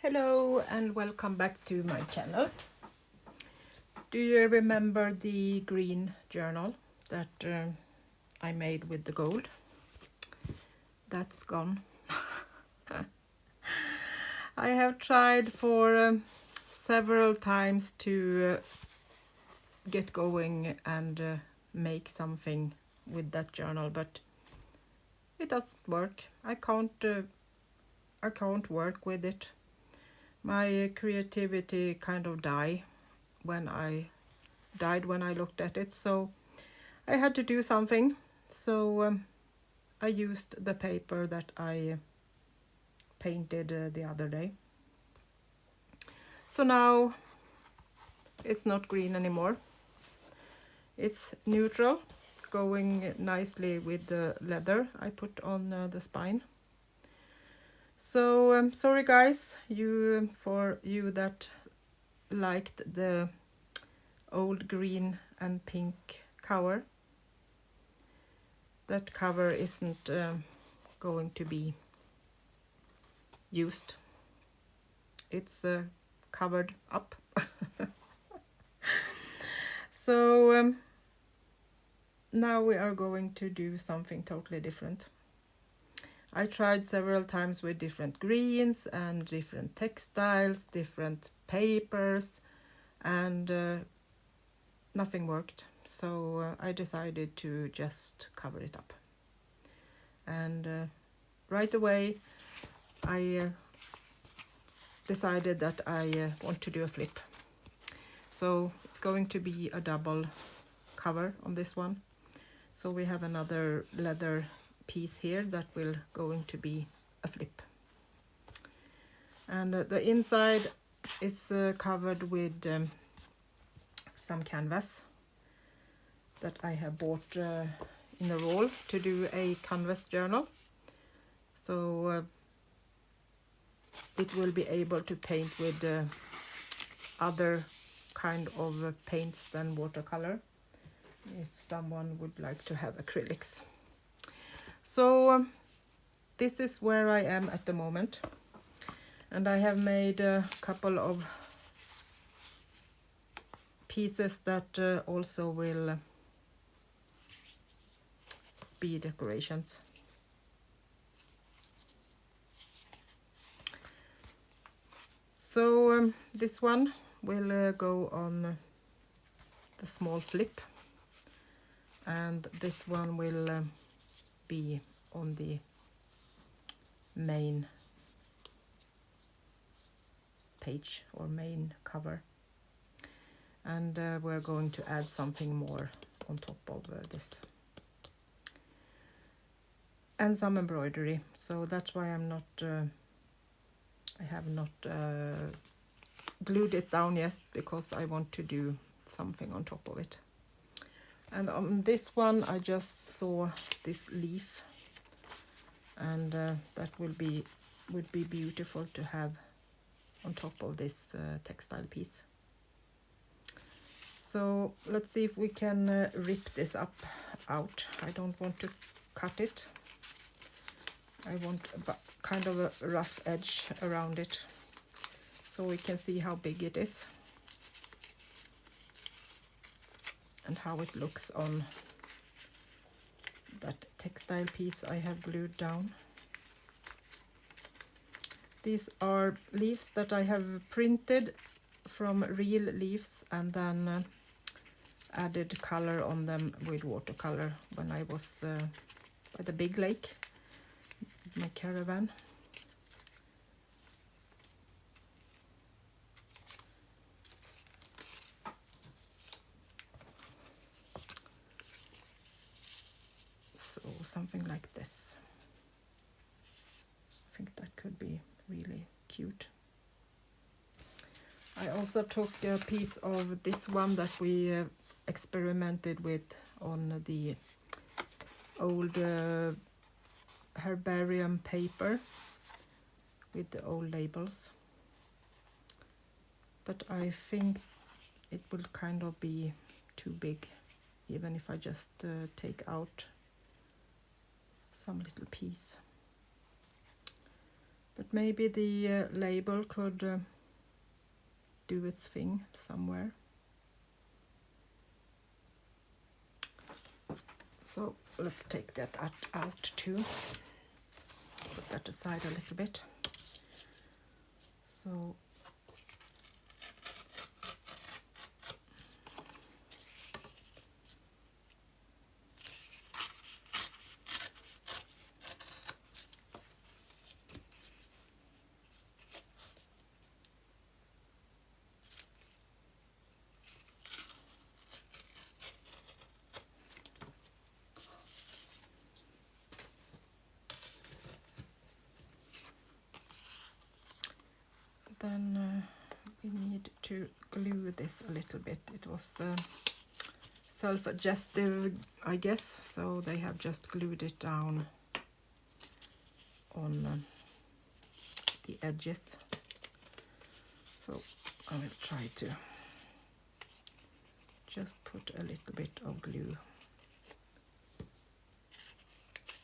Hello and welcome back to my channel. Do you remember the green journal that I made with the gold? That's gone. I have tried for several times to get going and make something with that journal, but it doesn't work. I can't work with it. My creativity kind of died when I looked at it, so I had to do something. So I used the paper that I painted the other day. So now it's not green anymore. It's neutral, going nicely with the leather I put on the spine. So sorry guys, for you that liked the old green and pink cover. That cover isn't going to be used. It's covered up. So now we are going to do something totally different. I tried several times with different greens and different textiles, different papers, and nothing worked. So I decided to just cover it up. And right away I decided that I want to do a flip. So it's going to be a double cover on this one. So we have another leather piece here that will going to be a flip. And the inside is covered with some canvas that I have bought in a roll to do a canvas journal. So it will be able to paint with other kind of paints than watercolor if someone would like to have acrylics. So this is where I am at the moment, and I have made a couple of pieces that also will be decorations. So this one will go on the small flip, and this one will be on the main page or main cover. And we're going to add something more on top of this. And some embroidery. So that's why I have not glued it down yet, because I want to do something on top of it. And on this one I just saw this leaf, and that would be beautiful to have on top of this textile piece. So let's see if we can rip this out. I don't want to cut it. I want kind of a rough edge around it, so we can see how big it is and how it looks on that textile piece I have glued down. These are leaves that I have printed from real leaves and then added color on them with watercolor when I was by the big lake, my caravan. So something like this. I think that could be really cute. I also took a piece of this one that we experimented with on the old herbarium paper with the old labels, but I think it will kind of be too big, even if I just take out some little piece. But maybe the label could do its thing somewhere. So let's take that out too. Put that aside a little bit. So then we need to glue this a little bit. It was self-adjustive, I guess, so they have just glued it down on the edges. So I will try to just put a little bit of glue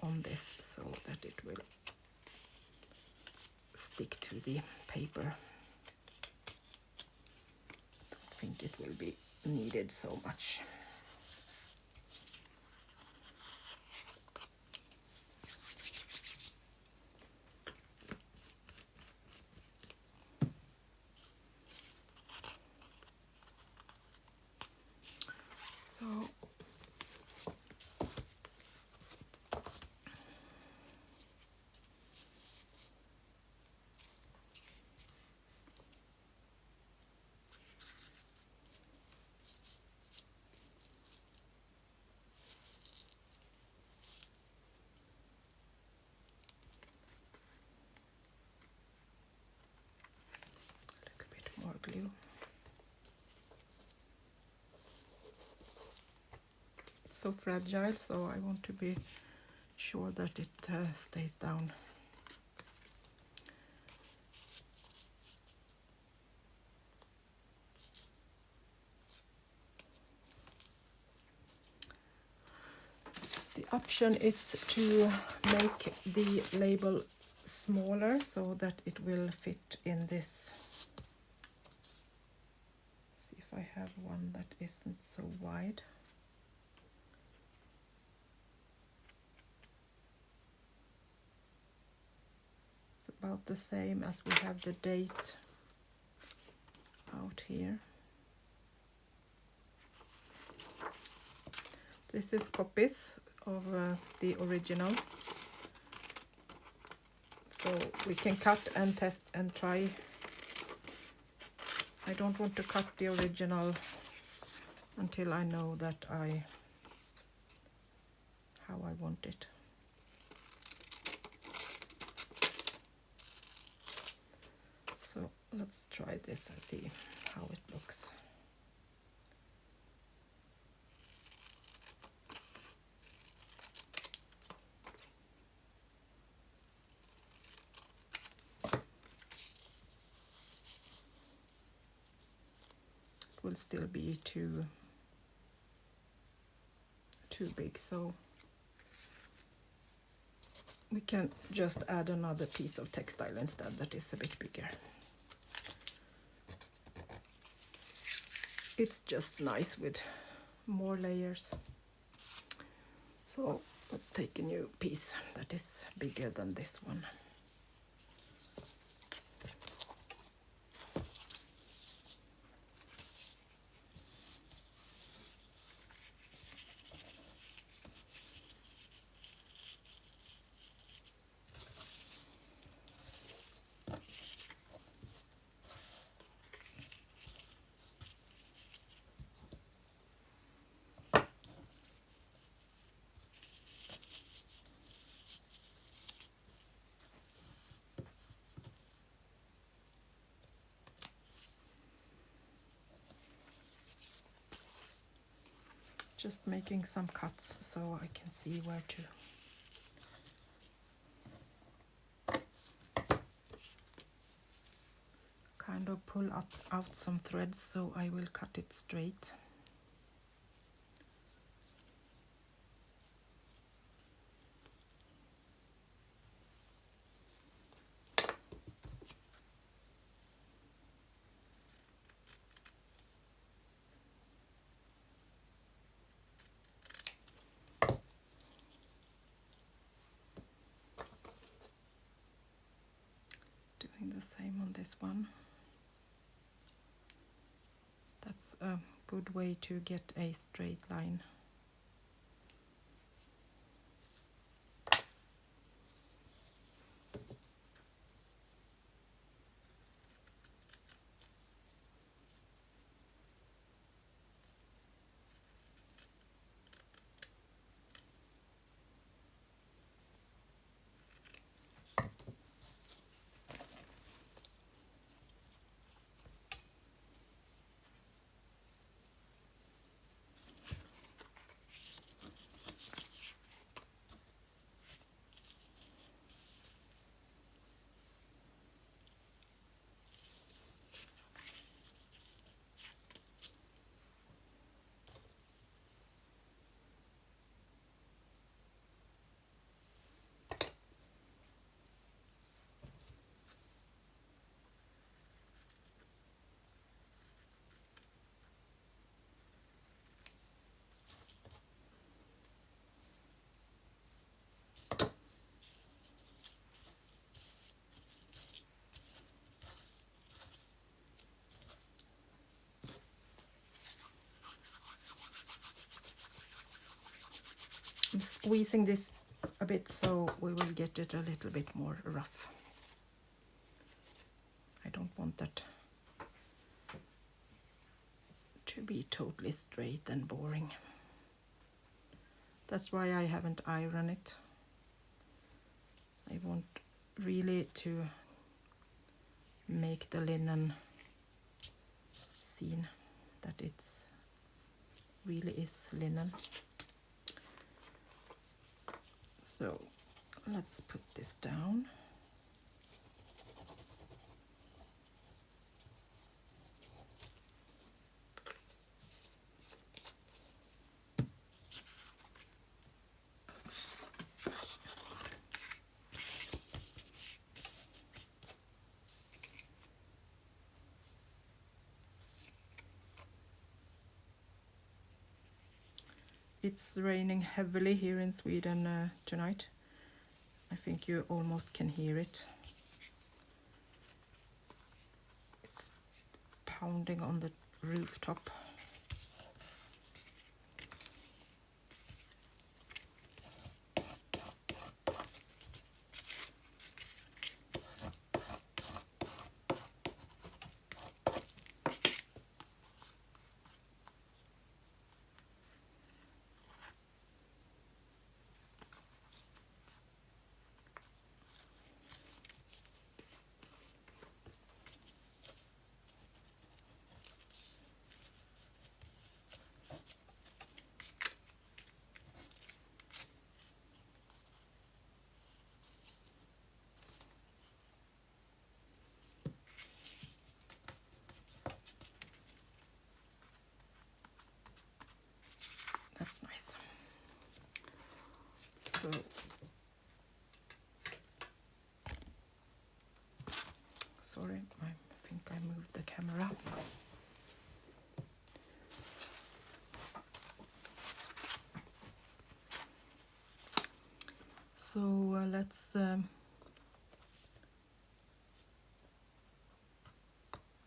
on this so that it will stick to the paper. I don't think it will be needed so much. So more glue. It's so fragile, so I want to be sure that it stays down. The option is to make the label smaller so that it will fit in this. See if I have one that isn't so wide. It's about the same as we have the date out here. This is copies of the original. So we can cut and test and try. I don't want to cut the original until I know that how I want it. So let's try this and see how it looks. Will still be too big, so we can just add another piece of textile instead that is a bit bigger. It's just nice with more layers. So let's take a new piece that is bigger than this one. Just making some cuts so I can see where to kind of pull out some threads, so I will cut it straight. same on this one. That's a good way to get a straight line. I'm squeezing this a bit so we will get it a little bit more rough. I don't want that to be totally straight and boring. That's why I haven't ironed it. I want really to make the linen seen that it's really is linen. So let's put this down. It's raining heavily here in Sweden tonight. I think you almost can hear it. It's pounding on the rooftop. That's nice. So sorry, I think I moved the camera. So let's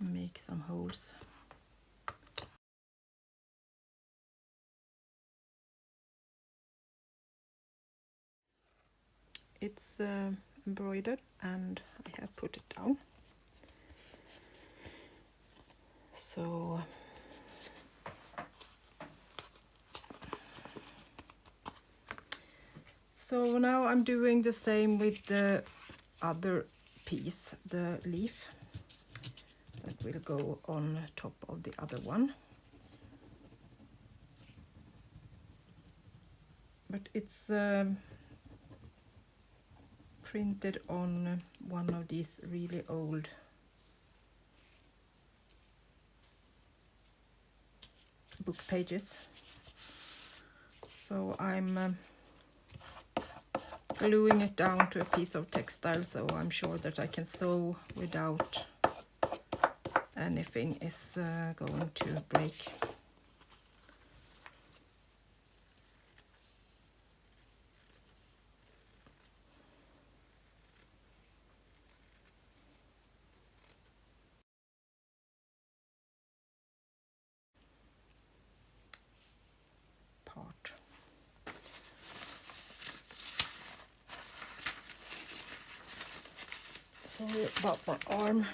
make some holes. It's embroidered and I have put it down. So now I'm doing the same with the other piece, the leaf that will go on top of the other one. But it's printed on one of these really old book pages. So I'm gluing it down to a piece of textile so I'm sure that I can sew without anything is going to break. Sorry about my arm.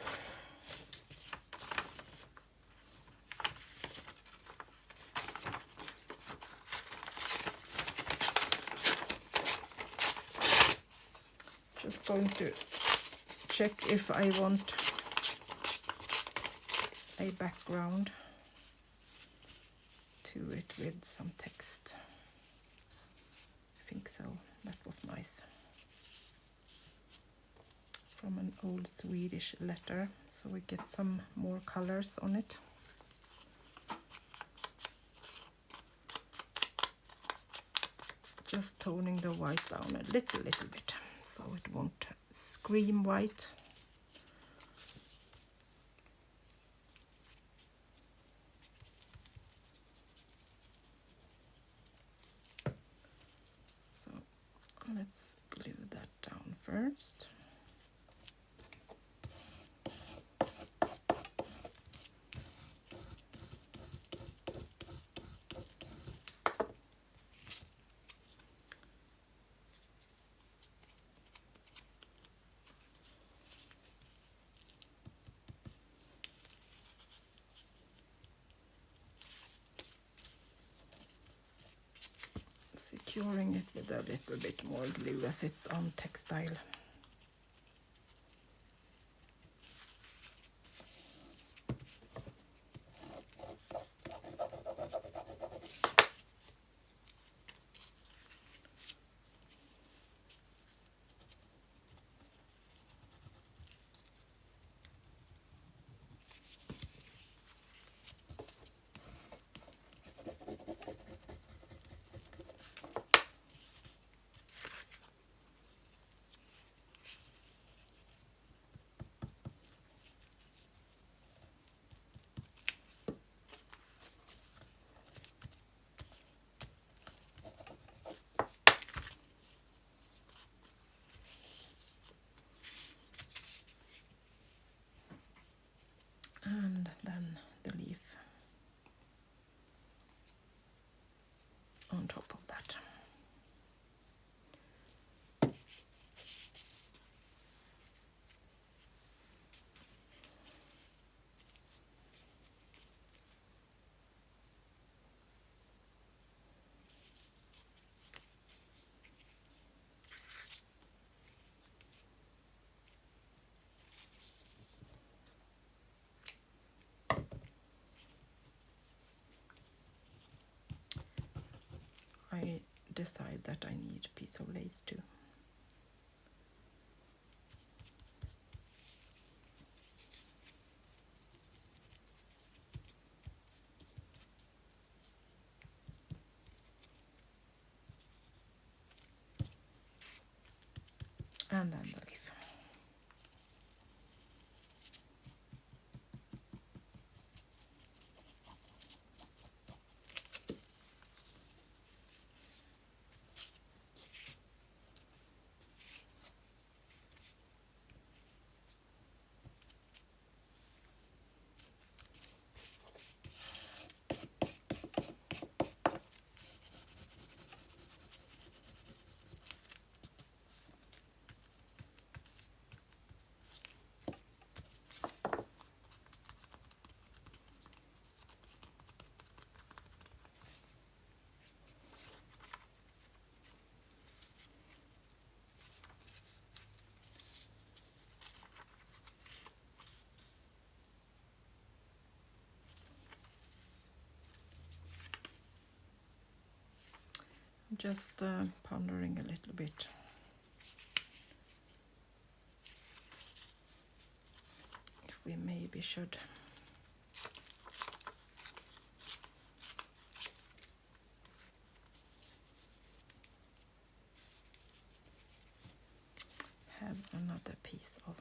Just going to check if I want a background to it with some text. I think so. That was nice. From an old Swedish letter, so we get some more colors on it. Just toning the white down a little bit, so it won't scream white. So let's glue that down first. Securing it with a little bit more glue as it's on textile. And then the leaf on top of that. I decide that I need a piece of lace too. And then the leaf. Just pondering a little bit. If we maybe should have another piece of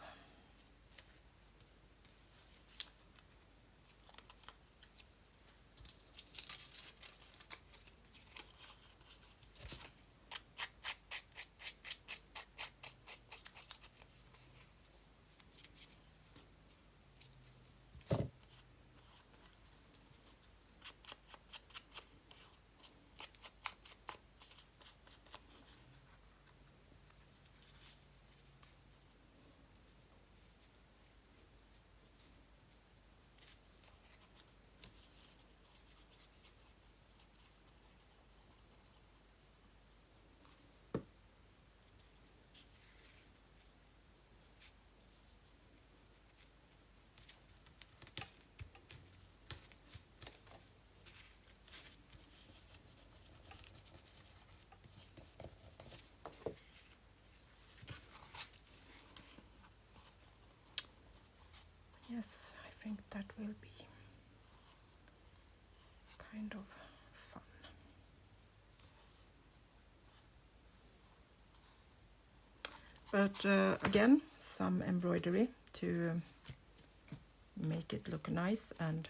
think that will be kind of fun. But again, some embroidery to make it look nice and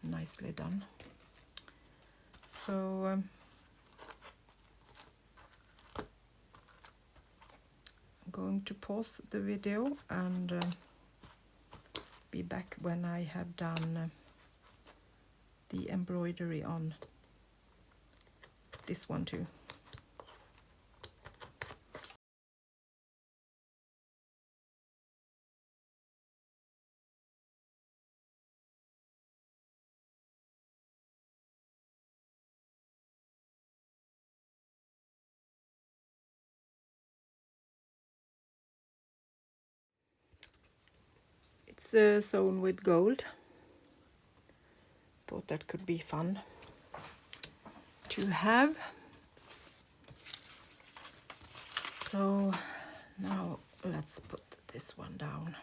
nicely done. So I'm going to pause the video and be back when I have done the embroidery on this one too. It's sewn with gold. Thought that could be fun to have. So now let's put this one down.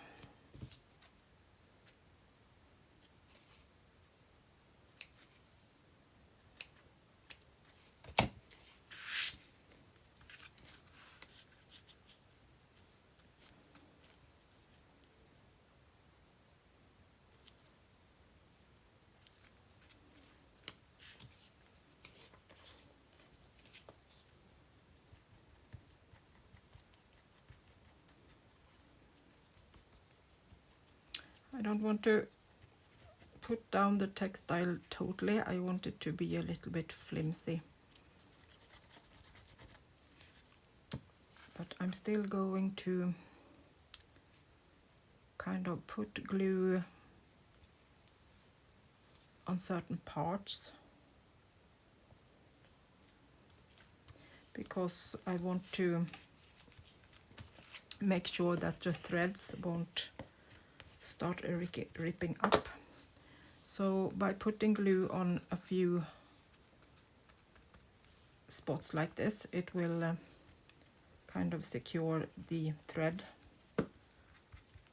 I don't want to put down the textile totally. I want it to be a little bit flimsy. But I'm still going to kind of put glue on certain parts because I want to make sure that the threads won't start ripping up. So by putting glue on a few spots like this, it will kind of secure the thread,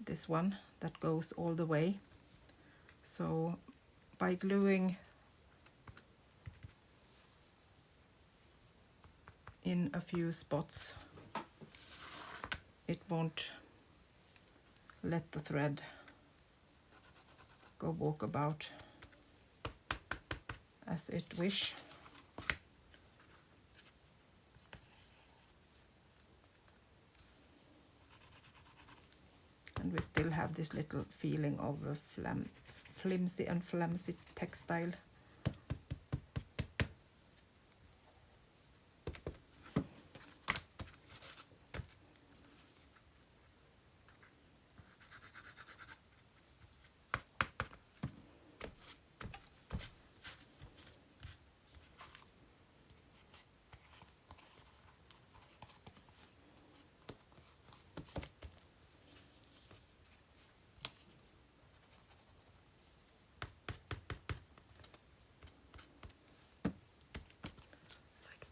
this one that goes all the way. So by gluing in a few spots, it won't let the thread go walk about as it wish. And we still have this little feeling of a flimsy and flimsy textile.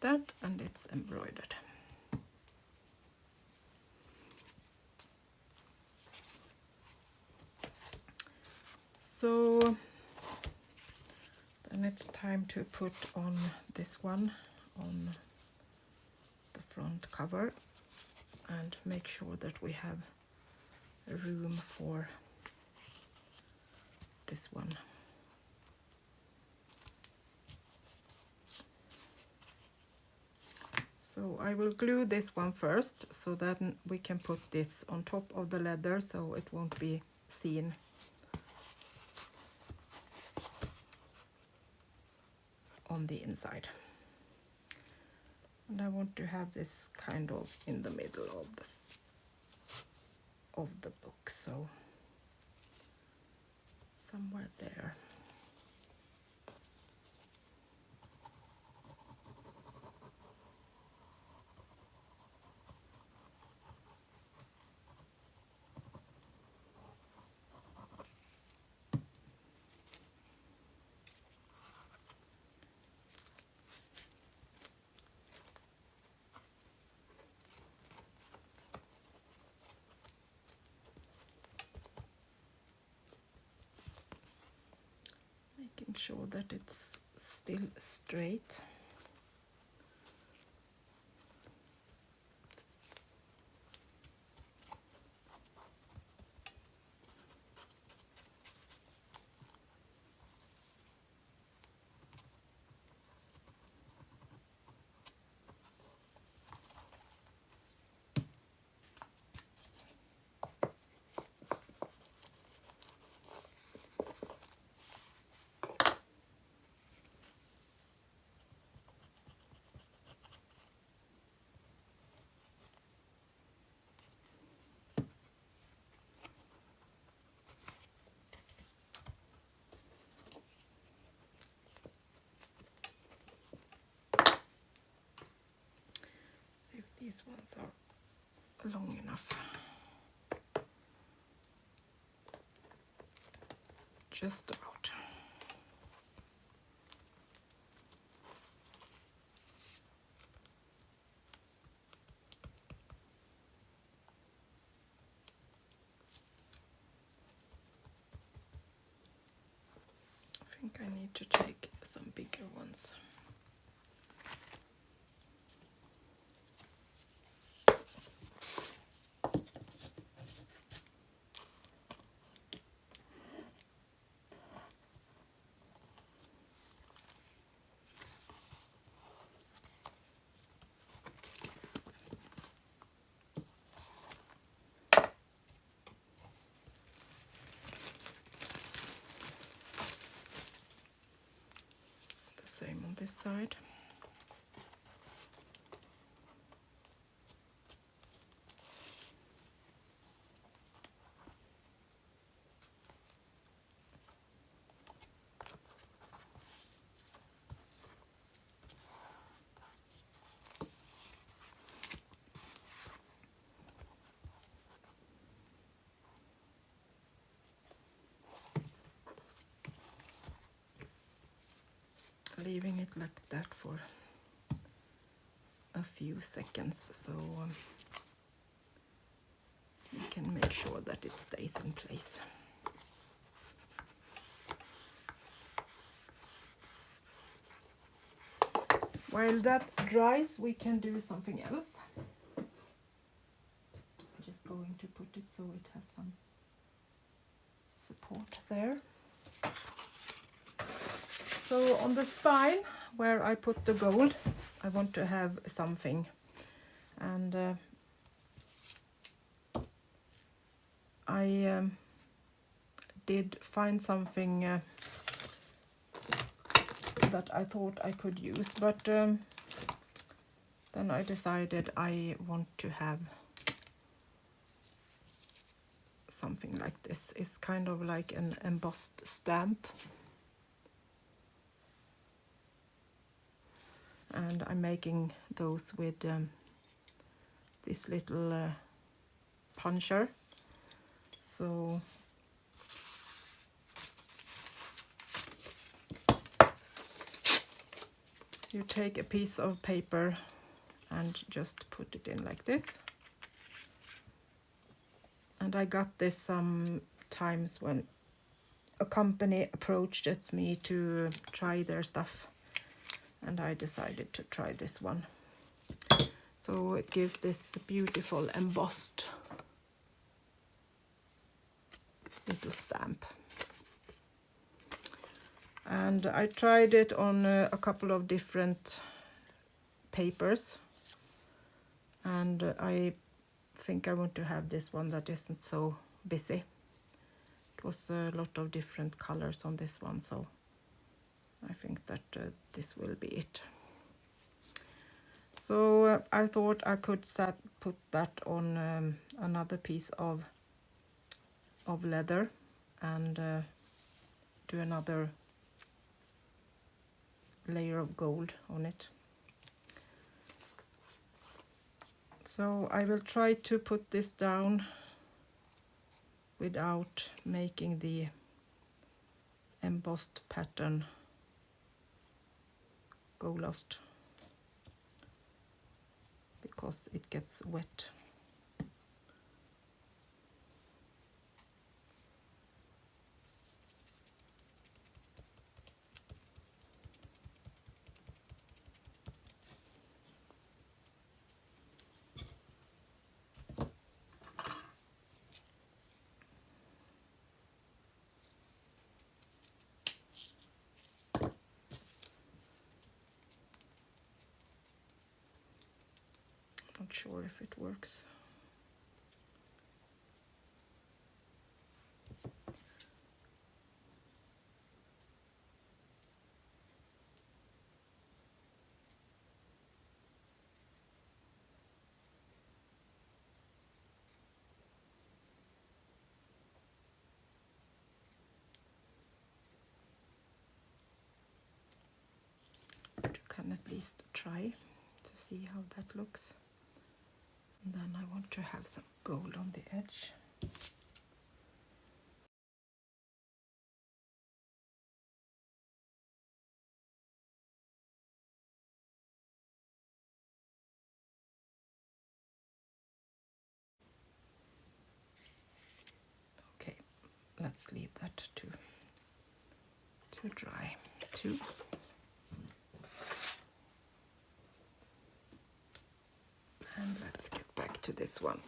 That, and it's embroidered. So then it's time to put on this one on the front cover and make sure that we have room for this one. So I will glue this one first, so that we can put this on top of the leather so it won't be seen. On the inside. And I want to have this kind of in the middle of the book, so somewhere there. sure that it's still straight. See if these ones are long enough. Just about. I think I need to take some bigger ones. Same on this side. Leaving it like that for a few seconds so you can make sure that it stays in place. While that dries, we can do something else. I'm just going to put it so it has some support there. So on the spine where I put the gold, I want to have something, and I did find something that I thought I could use, but then I decided I want to have something like this. It's kind of like an embossed stamp. And I'm making those with this little puncher. So you take a piece of paper and just put it in like this. And I got this sometimes when a company approached me to try their stuff. And I decided to try this one. So it gives this beautiful embossed little stamp. And I tried it on a couple of different papers. And I think I want to have this one that isn't so busy. It was a lot of different colors on this one, so I think that this will be it. So I thought I could put that on another piece of leather and do another layer of gold on it. So I will try to put this down without making the embossed pattern go lost, because it gets wet. sure if it works. But you can at least try to see how that looks. And then I want to have some gold on the edge. Okay, let's leave that to dry too. And let's get back to this one.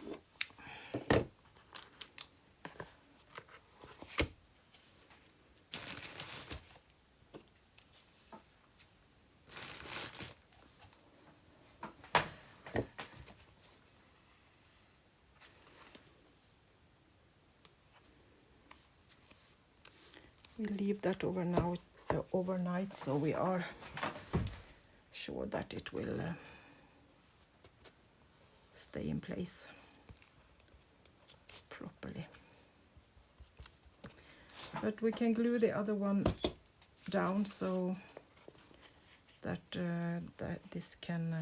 We leave that overnight, so we are sure that it will stay in place properly. But we can glue the other one down so that this can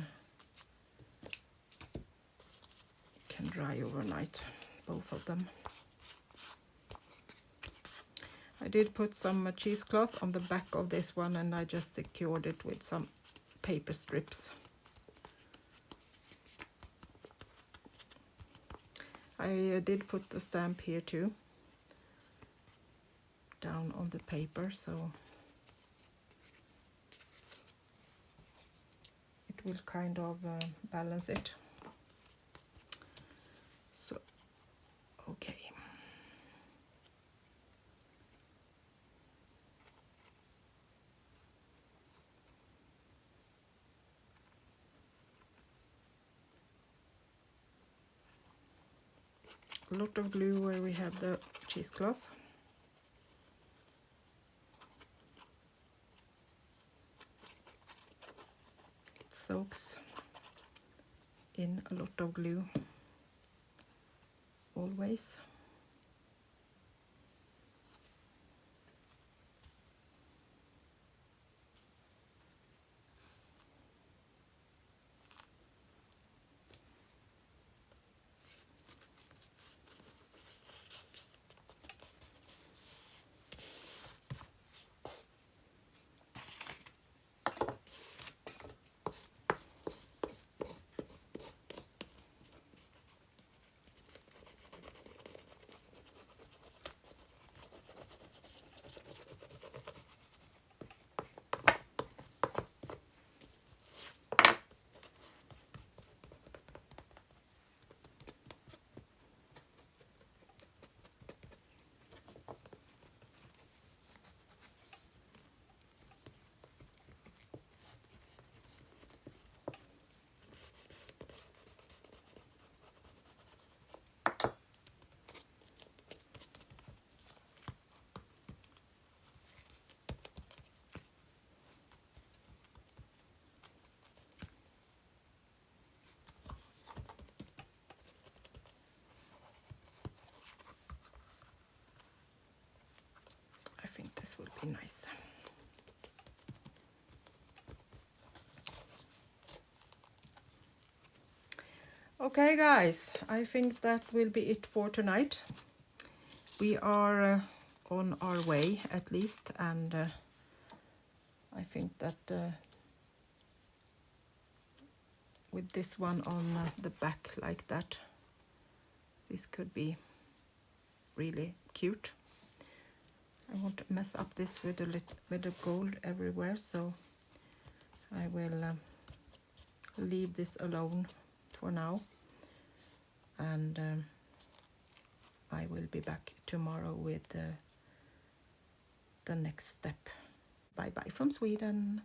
dry overnight, both of them. I did put some cheesecloth on the back of this one, and I just secured it with some paper strips. I did put the stamp here too, down on the paper, so it will kind of balance it. So, okay. A lot of glue where we have the cheesecloth. It soaks in a lot of glue always. This will be nice. Okay guys, I think that will be it for tonight. We are on our way at least, and I think that with this one on the back like that, this could be really cute. I won't mess up this with the gold everywhere, so I will leave this alone for now, and I will be back tomorrow with the next step. Bye bye from Sweden.